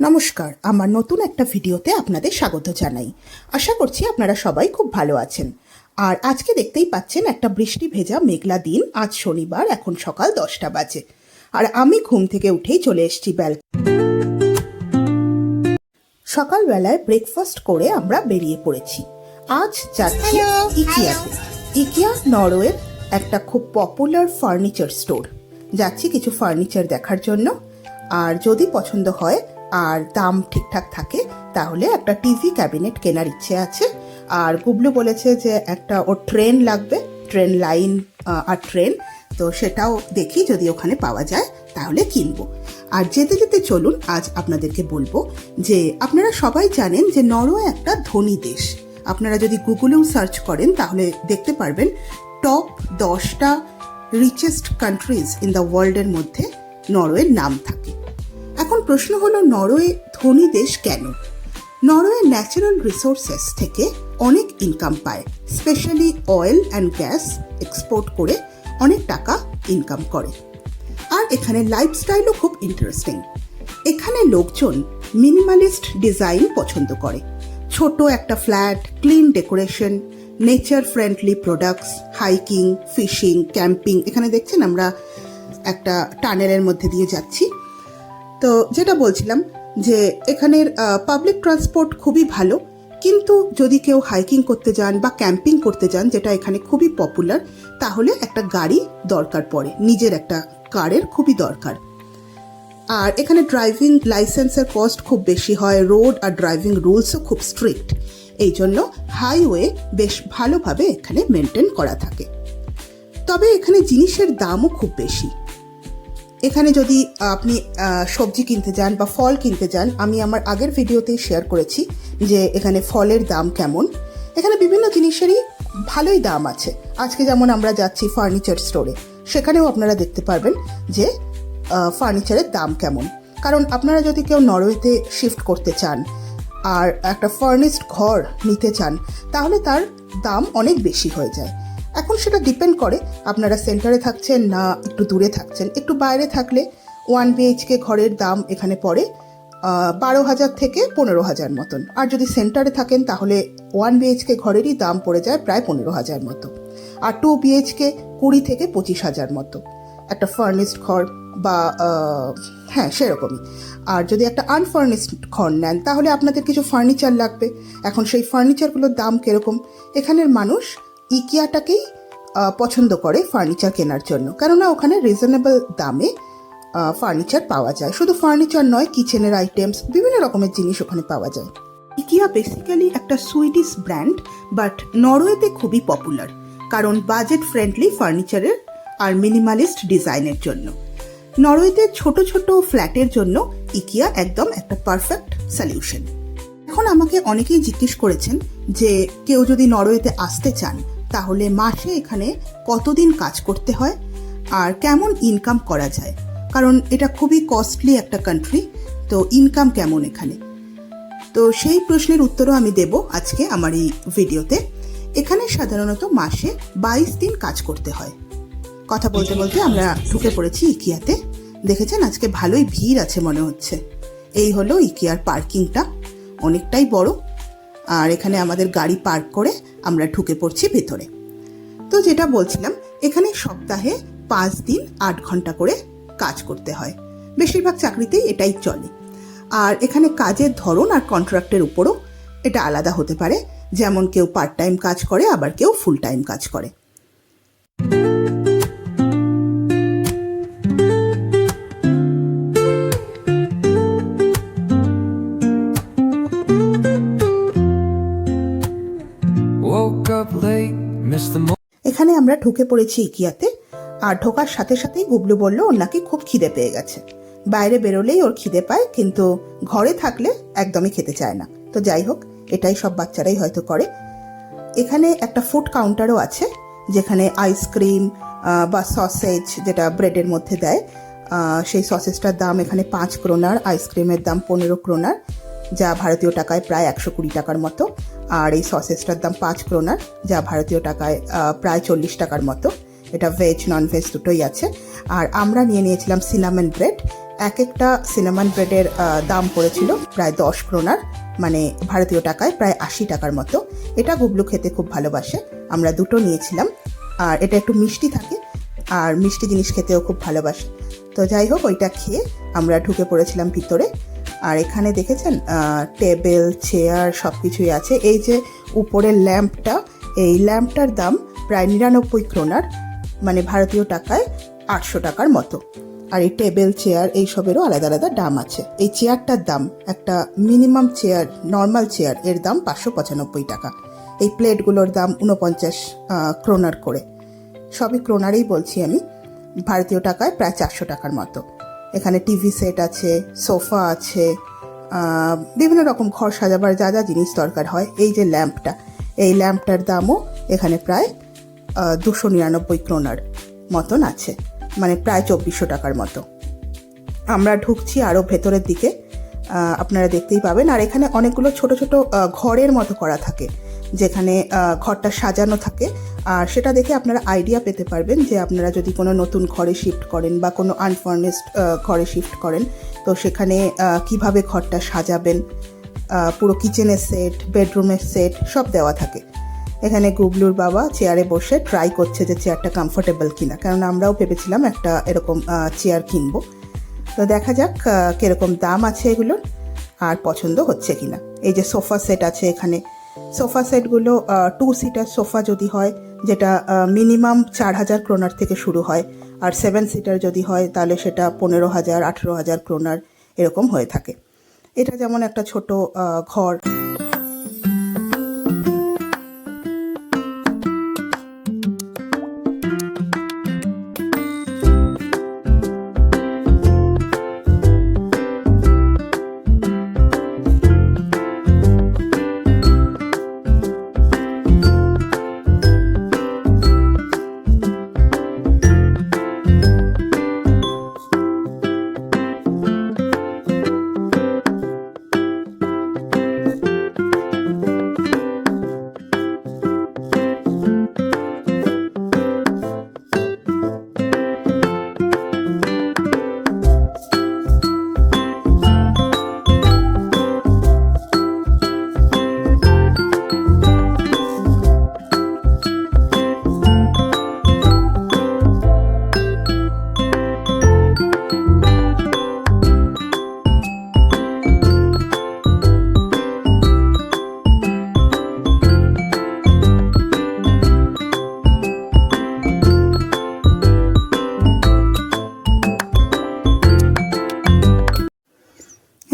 নমস্কার, আমার নতুন একটা ভিডিওতে আপনাদের স্বাগত জানাই। আশা করছি আপনারা সবাই খুব ভালো আছেন। আর আজকে দেখতেই পাচ্ছেন একটা বৃষ্টি ভেজা মেঘলা দিন। আজ শনিবার, এখন সকাল 10টা বাজে। আর আমি ঘুম থেকে উঠেই চলে এসেছি সকালবেলায় ব্রেকফাস্ট করে আমরা বেরিয়ে পড়েছি। আজ যাচ্ছি ইকিয়াতে। ইকিয়া নরওয়ের একটা খুব পপুলার ফার্নিচার স্টোর। যাচ্ছি কিছু ফার্নিচার দেখার জন্য, আর যদি পছন্দ হয় আর দাম ঠিকঠাক থাকে তাহলে একটা টিভি ক্যাবিনেট কেনার ইচ্ছে আছে। আর গুবলু বলেছে যে একটা ওর ট্রেন লাগবে, ট্রেন লাইন আর ট্রেন, তো সেটাও দেখি যদি ওখানে পাওয়া যায় তাহলে কিনবো। আর যেতে যেতে চলুন আজ আপনাদেরকে বলবো যে আপনারা সবাই জানেন যে নরওয়ে একটা ধনী দেশ। আপনারা যদি গুগলেও সার্চ করেন তাহলে দেখতে পারবেন টপ 10টা রিচেস্ট কান্ট্রিজ ইন দ্য ওয়ার্ল্ডের মধ্যে নরওয়ের নাম থাকে। এখন প্রশ্ন হলো, নরওয়ে ধনী দেশ কেন? নরওয়ে ন্যাচারাল রিসোর্সেস থেকে অনেক ইনকাম পায়, specially oil and gas export করে অনেক টাকা ইনকাম করে। আর এখানে লাইফস্টাইলও খুব ইন্টারেস্টিং। এখানে লোকজন মিনিমালিস্ট ডিজাইন পছন্দ করে। ছোট একটা flat, clean decoration, nature friendly products, hiking, fishing, camping. এখানে দেখছেন আমরা একটা টানেলের মধ্যে দিয়ে যাচ্ছি। তো যেটা বলছিলাম যে এখানের পাবলিক ট্রান্সপোর্ট খুবই ভালো, কিন্তু যদি কেউ হাইকিং করতে যান বা ক্যাম্পিং করতে যান, যেটা এখানে খুবই পপুলার, তাহলে একটা গাড়ি দরকার পড়ে, নিজের একটা কারের খুবই দরকার। আর এখানে ড্রাইভিং লাইসেন্সের কস্ট খুব বেশি হয়, রোড আর ড্রাইভিং রুলসও খুব স্ট্রিক্ট। এই জন্য হাইওয়ে বেশ ভালোভাবে এখানে মেনটেন করা থাকে। তবে এখানে জিনিসের দামও খুব বেশি। এখানে যদি আপনি সবজি কিনতে যান বা ফল কিনতে যান, আমি আমার আগের ভিডিওতেই শেয়ার করেছি যে এখানে ফলের দাম কেমন। এখানে বিভিন্ন জিনিসেরই ভালোই দাম আছে। আজকে যেমন আমরা যাচ্ছি ফার্নিচার স্টোরে, সেখানেও আপনারা দেখতে পারবেন যে ফার্নিচারের দাম কেমন। কারণ আপনারা যদি কেউ নরওয়েতে শিফট করতে চান আর একটা ফার্নিশড ঘর নিতে চান, তাহলে তার দাম অনেক বেশি হয়ে যায়। এখন সেটা ডিপেন্ড করে আপনারা সেন্টারে থাকছেন না একটু দূরে থাকছেন। একটু বাইরে থাকলে 1 BHK ঘরের দাম এখানে পড়ে 12,000 থেকে 15,000 মতন। আর যদি সেন্টারে থাকেন তাহলে 1 BHK ঘরেরই দাম পড়ে যায় প্রায় 15,000 মতো। আর 2 BHK 20 থেকে 25,000 মতো একটা ফার্নিশড ঘর, বা হ্যাঁ সেরকমই। আর যদি একটা আনফার্নিশড ঘর নেন তাহলে আপনাদের কিছু ফার্নিচার লাগবে। এখন সেই ফার্নিচারগুলোর দাম কীরকম? এখানের মানুষ ইকিয়াটাকেই পছন্দ করে ফার্নিচার কেনার জন্য, কেননা ওখানে রিজনেবল দামে ফার্নিচার পাওয়া যায়। শুধু ফার্নিচার নয়, কিচেনের আইটেমস, বিভিন্ন রকমের জিনিস ওখানে পাওয়া যায়। ইকিয়া বেসিক্যালি একটা সুইডিশ ব্র্যান্ড, বাট নরওয়েতে খুবই পপুলার, কারণ বাজেট ফ্রেন্ডলি ফার্নিচারের আর মিনিমালিস্ট ডিজাইনের জন্য। নরওয়েতে ছোট ছোট ফ্ল্যাটের জন্য ইকিয়া একদম একটা পারফেক্ট সলিউশন। এখন আমাকে অনেকেই জিজ্ঞেস করেছেন যে কেউ যদি নরওয়েতে আসতে চান তাহলে মাসে এখানে কতদিন কাজ করতে হয় আর কেমন ইনকাম করা যায়, কারণ এটা খুবই কস্টলি একটা কান্ট্রি, তো ইনকাম কেমন এখানে। তো সেই প্রশ্নের উত্তরও আমি দেব আজকে আমার এই ভিডিওতে। এখানে সাধারণত মাসে 22 দিন কাজ করতে হয়। কথা বলতে বলতে আমরা ঢুকে পড়েছি ইকিয়াতে। দেখেছেন আজকে ভালোই ভিড় আছে মনে হচ্ছে। এই হলো ইকিয়ার পার্কিংটা, অনেকটাই বড়। আর এখানে আমাদের গাড়ি পার্ক করে আমরা ঢুকে পড়ছি ভেতরে। তো যেটা বলছিলাম, এখানে সপ্তাহে 5 দিন 8 ঘন্টা করে কাজ করতে হয়। বেশিরভাগ চাকরিতেই এটাই চলে। আর এখানে কাজের ধরন আর কন্ট্রাক্টের উপরও এটা আলাদা হতে পারে। যেমন কেউ পার্ট টাইম কাজ করে, আবার কেউ ফুল টাইম কাজ করে। এখানে আমরা ঢুকে পড়েছি ইকিয়াতে। আর ঢোকার সাথে সাথেই গুবলু বলল ওর নাকি খুব খিদে পেয়ে গেছে। বাইরে বেরোলেই ওর খিদে পায়, কিন্তু ঘরে থাকলে একদমই খেতে চায় না। তো যাই হোক, এটাই সব বাচ্চারাই হয়তো করে। এখানে একটা ফুড কাউন্টারও আছে, যেখানে আইসক্রিম বা সসেজ, যেটা ব্রেডের মধ্যে দেয়, সেই সসেজটার দাম এখানে 5 ক্রোনার, আইসক্রিমের দাম 15 ক্রোনার, যা ভারতীয় টাকায় প্রায় 120 টাকার মতো। আর এই সসেজটার দাম 5 ক্রোনার, যা ভারতীয় টাকায় প্রায় 40 টাকার মতো। এটা ভেজ নন ভেজ দুটোই আছে। আর আমরা নিয়ে নিয়েছিলাম সিনামন ব্রেড। এক একটা সিনামন ব্রেডের দাম পড়েছিল প্রায় 10 ক্রোনার, মানে ভারতীয় টাকায় প্রায় 80 টাকার মতো। এটা গুবলু খেতে খুব ভালোবাসে, আমরা দুটো নিয়েছিলাম। আর এটা একটু মিষ্টি থাকে, আর মিষ্টি জিনিস খেতেও খুব ভালোবাসে। তো যাই হোক, ওইটা খেয়ে আমরা ঢুকে পড়েছিলাম ভিতরে। আর এখানে দেখেছেন টেবিল চেয়ার সব কিছুই আছে। এই যে উপরের ল্যাম্পটা, এই ল্যাম্পটার দাম প্রায় 99 ক্রোনার, মানে ভারতীয় টাকায় 800 টাকার মতো। আর এই টেবিল চেয়ার এইসবেরও আলাদা আলাদা দাম আছে। এই চেয়ারটার দাম, একটা মিনিমাম চেয়ার, নর্মাল চেয়ার, এর দাম 595 টাকা। এই প্লেটগুলোর দাম 49 ক্রোনার করে। সবই ক্রোনারেই বলছি আমি, ভারতীয় টাকায় প্রায় 400 টাকার মতো। এখানে টিভি সেট আছে, সোফা আছে, বিভিন্ন রকম ঘর সাজাবার যা যা জিনিস দরকার হয়। এই যে ল্যাম্পটা, এই ল্যাম্পটার দামও এখানে প্রায় 299 ক্রোনার মতন আছে, মানে প্রায় 2400 টাকার মতো। আমরা ঢুকছি আরও ভেতরের দিকে, আপনারা দেখতেই পাবেন। আর এখানে অনেকগুলো ছোট ছোট ঘরের মতো করা থাকে, যেখানে ঘরটা সাজানো থাকে। আর সেটা দেখে আপনারা আইডিয়া পেতে পারবেন যে আপনারা যদি কোনো নতুন ঘরে শিফট করেন বা কোনো আনফার্নিশড ঘরে শিফট করেন, তো সেখানে কিভাবে ঘরটা সাজাবেন। পুরো কিচেনের সেট, বেডরুমের সেট সব দেওয়া থাকে। এখানে গুবলুর বাবা চেয়ারে বসে ট্রাই করছে যে চেয়ারটা কমফোর্টেবল কিনা, কারণ আমরাও ভেবেছিলাম একটা এরকম চেয়ার কিনবো। তো দেখা যাক কীরকম দাম আছে এগুলোর, আর পছন্দ হচ্ছে কিনা। এই যে সোফা সেট আছে এখানে, সোফা সেটগুলো 2 সিটার সোফা যদি হয়, যেটা মিনিমাম 4000 ক্রোনার থেকে শুরু হয়, আর 7 সিটার যদি হয় তাহলে সেটা 15,000 18,000 ক্রোনার এরকম হয়ে থাকে। এটা যেমন একটা ছোট ঘর।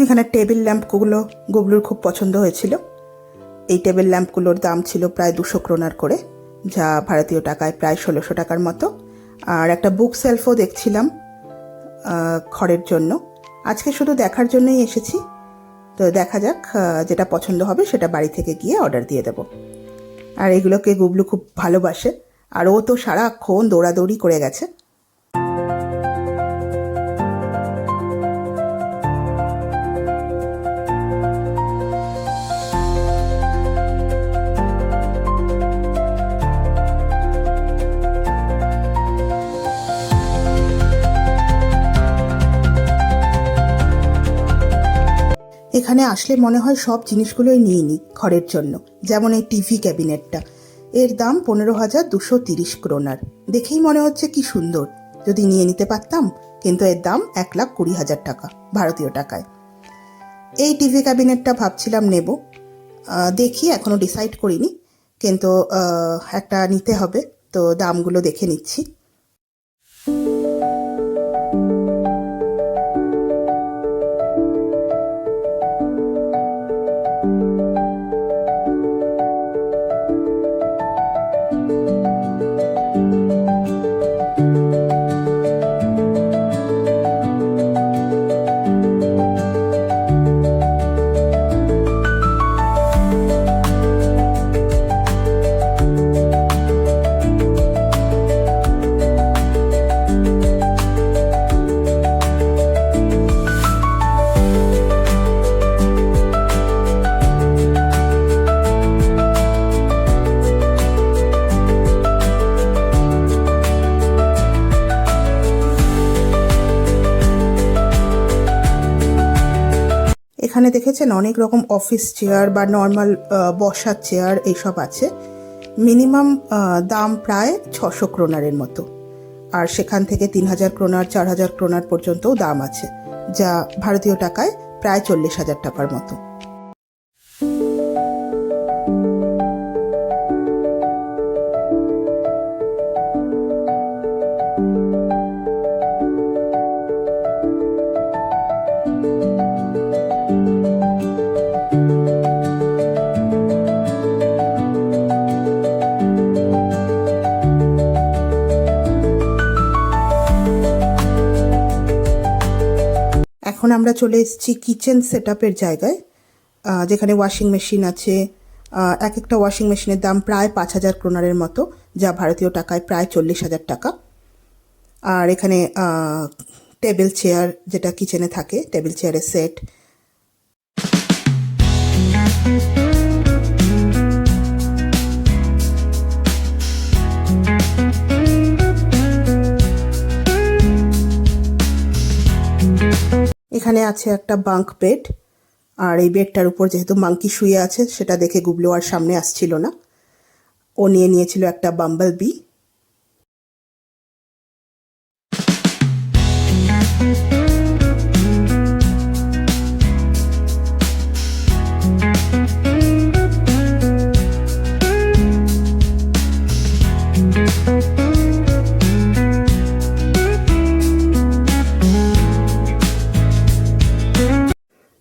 এখানে টেবিল ল্যাম্পগুলো গুবলুর খুব পছন্দ হয়েছিল। এই টেবিল ল্যাম্পগুলোর দাম ছিল প্রায় 200 ক্রোনার করে, যা ভারতীয় টাকায় প্রায় 1600 টাকার মতো। আর একটা বুক সেলফও দেখছিলাম ঘরের জন্য। আজকে শুধু দেখার জন্যই এসেছি, তো দেখা যাক, যেটা পছন্দ হবে সেটা বাড়ি থেকে গিয়ে অর্ডার দিয়ে দেব। আর এগুলোকে গুবলু খুব ভালোবাসে, আর ও তো সারাক্ষণ দৌড়াদৌড়ি করে গেছে। এখানে আসলে মনে হয় সব জিনিসগুলোই নিয়ে নিই ঘরের জন্য। যেমন এই টিভি ক্যাবিনেটটা, এর দাম 15,230 ক্রোনার। দেখেই মনে হচ্ছে কি সুন্দর, যদি নিয়ে নিতে পারতাম, কিন্তু এর দাম 1,20,000 টাকা ভারতীয় টাকায়। এই টিভি ক্যাবিনেটটা ভাবছিলাম নেব, দেখি এখনও ডিসাইড করিনি, কিন্তু একটা নিতে হবে, তো দামগুলো দেখে নিচ্ছি। এখানে দেখেছেন অনেক রকম অফিস চেয়ার বা নর্মাল বসার চেয়ার এইসব আছে। মিনিমাম দাম প্রায় 600 ক্রোনারের মতো, আর সেখান থেকে 3000 ক্রোনার 4000 ক্রোনার পর্যন্তও দাম আছে, যা ভারতীয় টাকায় প্রায় 40,000 টাকার মতো। এখন আমরা চলে এসেছি কিচেন সেট আপের জায়গায়, যেখানে ওয়াশিং মেশিন আছে। এক একটা ওয়াশিং মেশিনের দাম প্রায় 5000 ক্রোনারের মতো, যা ভারতীয় টাকায় প্রায় 40,000 টাকা। আর এখানে টেবিল চেয়ার, যেটা কিচেনে থাকে, টেবিল চেয়ারের সেট। এখানে আছে একটা বাঙ্ক বেড, আর এই বেডটার উপর যেহেতু মাঙ্কি শুয়ে আছে, সেটা দেখে গুবলু আর সামনে আসছিল না। ও নিয়ে নিয়েছিল একটা বাম্বল বি।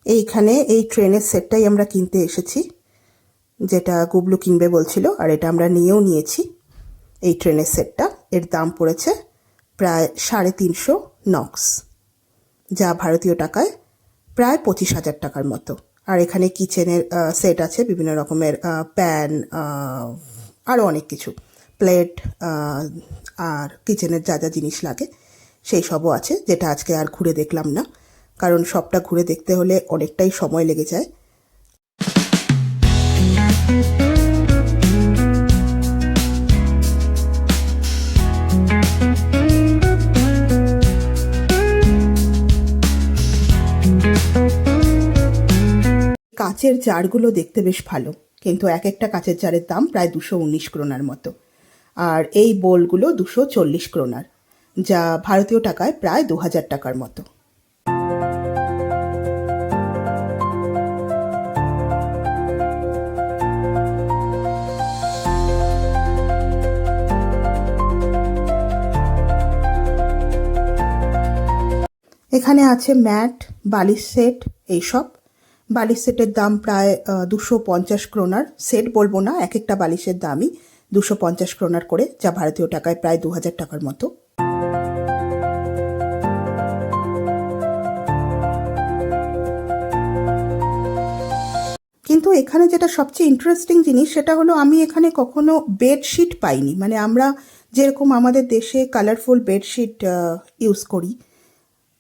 এইখানে এই ট্রেনের সেটটাই আমরা কিনতে এসেছি, যেটা গুবলু কিনবে বলছিল, আর এটা আমরা নিয়েও নিয়েছি। এই ট্রেনের সেটটা, এর দাম পড়েছে প্রায় 350 নক্স, যা ভারতীয় টাকায় প্রায় 25,000 টাকার মতো। আর এখানে কিচেনের সেট আছে, বিভিন্ন রকমের প্যান, আরও অনেক কিছু, প্লেট, আর কিচেনের যা যা জিনিস লাগে সেই সবও আছে, যেটা আজকে আর ঘুরে দেখলাম না, কারণ সবটা ঘুরে দেখতে হলে অনেকটাই সময় লেগে যায়। কাচের জারগুলো দেখতে বেশ ভালো, কিন্তু এক একটা কাচের জারের দাম প্রায় 219 ক্রোনার মতো। আর এই বোলগুলো 240 ক্রোনার, যা ভারতীয় টাকায় প্রায় 2000 টাকার মতো। এখানে আছে ম্যাট, বালিশ সেট, এইসব। বালিশ সেটের দাম প্রায় 250 ক্রোনার। সেট বলবো না, এক একটা বালিশের দামই 250 ক্রোনার করে, যা ভারতীয় টাকায় প্রায় 2000 টাকার মতো। কিন্তু এখানে যেটা সবচেয়ে ইন্টারেস্টিং জিনিস, সেটা হলো আমি এখানে কখনো বেডশিট পাইনি। মানে আমরা যেরকম আমাদের দেশে কালারফুল বেডশিট ইউজ করি,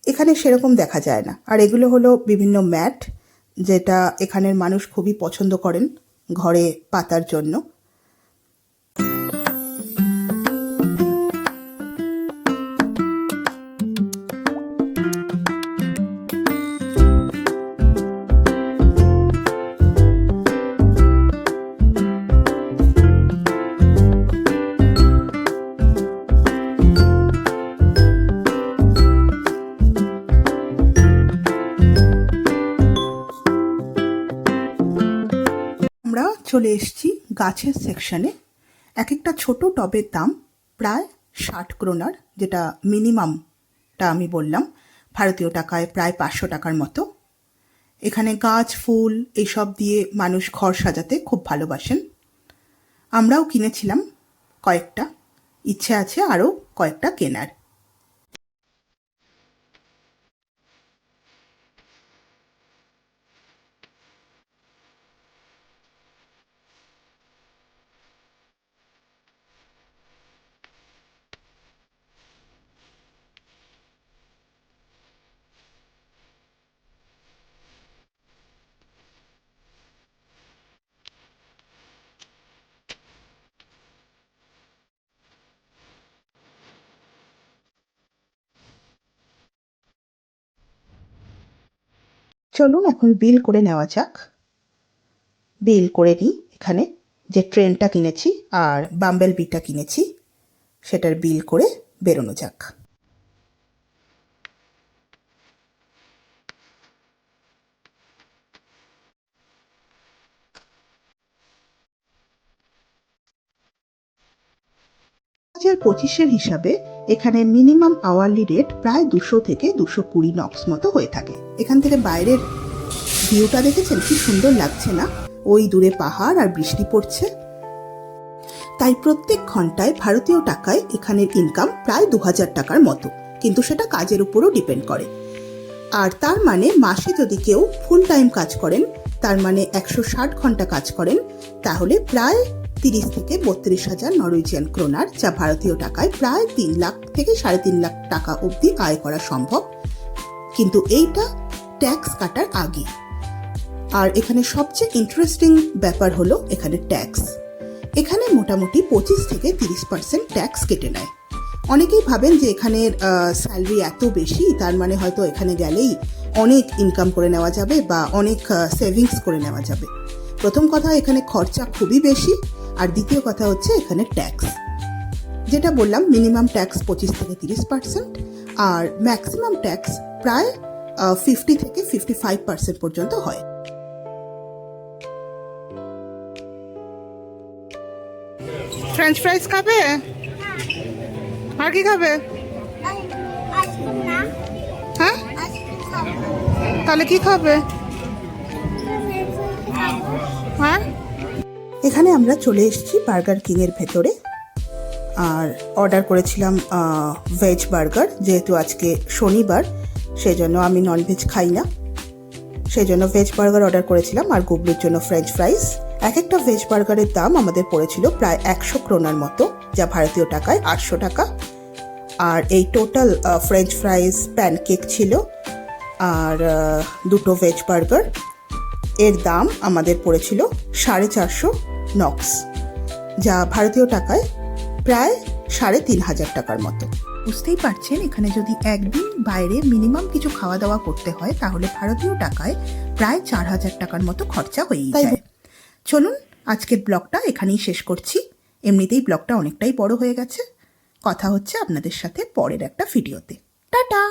এখানে সেরকম দেখা যায় না। আর এগুলো হলো বিভিন্ন ম্যাট, যেটা এখানের মানুষ খুবই পছন্দ করেন ঘরে পাতার জন্য। আমরা চলে এসেছি গাছের সেকশনে। এক একটা ছোট টবের দাম প্রায় 60 ক্রোনার, যেটা মিনিমামটা আমি বললাম, ভারতীয় টাকায় প্রায় 500 টাকার মতো। এখানে গাছ, ফুল এইসব দিয়ে মানুষ ঘর সাজাতে খুব ভালোবাসেন। আমরাও কিনেছিলাম কয়েকটা, ইচ্ছে আছে আরও কয়েকটা কেনার। চলুন এখন বিল করে নেওয়া যাক। বিল করে নিই। এখানে যে ট্রেনটা কিনেছি আর বাম্বেল বিটা কিনেছি সেটার বিল করে বেরোনো যাক। $2025 হিসাবে এখানে মিনিমাম আওয়ারলি রেট প্রায় 200 থেকে 220 নক্স মতো হয়ে থাকে। এখান থেকে বাইরের ভিউটা দেখেছেন কি সুন্দর লাগছে না? ওই দূরে পাহাড় আর বৃষ্টি পড়ছে। তাই প্রত্যেক ঘন্টায় ভারতীয় টাকায় এখানের ইনকাম প্রায় 2000 টাকার মতো, কিন্তু সেটা কাজের উপরও ডিপেন্ড করে। আর তার মানে মাসে যদি কেউ ফুল টাইম কাজ করেন, তার মানে 160 ঘন্টা কাজ করেন, তাহলে প্রায় 30 থেকে 32,000 নরওয়েজিয়ান ক্রোনার, যা ভারতীয় টাকায় প্রায় 3 লাখ থেকে 3.5 লাখ টাকা অবধি আয় করা সম্ভব। কিন্তু এইটা ট্যাক্স কাটার আগে। আর এখানে সবচেয়ে ইন্টারেস্টিং ব্যাপার হলো এখানে ট্যাক্স। এখানে মোটামুটি 25 থেকে 30% ট্যাক্স কেটে নেয়। অনেকেই ভাবেন যে এখানের স্যালারি এত বেশি, তার মানে হয়তো এখানে গেলেই অনেক ইনকাম করে নেওয়া যাবে বা অনেক সেভিংস করে নেওয়া যাবে। প্রথম কথা, এখানে খরচা খুবই বেশি। আর দ্বিতীয় কথা হচ্ছে এখানে ট্যাক্স, যেটা বললাম মিনিমাম ট্যাক্স 25 থেকে 30% আর ম্যাক্সিমাম ট্যাক্স প্রায় 50 থেকে 55% পর্যন্ত হয়। ফ্রেঞ্চ ফ্রাইজ খাবে? আর কি খাবে? হ্যাঁ, তাহলে কি খাবে? হ্যাঁ, এখানে আমরা চলে এসেছি বার্গার কিং এর ভেতরে আর অর্ডার করেছিলাম ভেজ বার্গার। যেহেতু আজকে শনিবার, সেই জন্য আমি ননভেজ খাই না, সেই জন্য ভেজ বার্গার অর্ডার করেছিলাম আর গুবলুর জন্য ফ্রেঞ্চ ফ্রাইজ। এক একটা ভেজ বার্গারের দাম আমাদের পড়েছিল প্রায় 100 ক্রোনার মতো, যা ভারতীয় টাকায় 800 টাকা। আর এই টোটাল ফ্রেঞ্চ ফ্রাইজ, প্যানকেক ছিল আর দুটো ভেজ বার্গার, এর দাম আমাদের পড়েছিল 450 নক্স, যা ভারতীয় টাকায় প্রায় 3500 টাকার মতো। বুঝতেই পারছেন এখানে যদি একদিন বাইরে মিনিমাম কিছু খাওয়া দাওয়া করতে হয় তাহলে ভারতীয় টাকায় প্রায় 4000 টাকার মতো খরচা হয়েই যায়। চলুন আজকের ব্লগটা এখানেই শেষ করছি। এমনিতেই ব্লগটা অনেকটাই বড় হয়ে গেছে। কথা হচ্ছে আপনাদের সাথে পরের একটা ভিডিওতে। টাটা।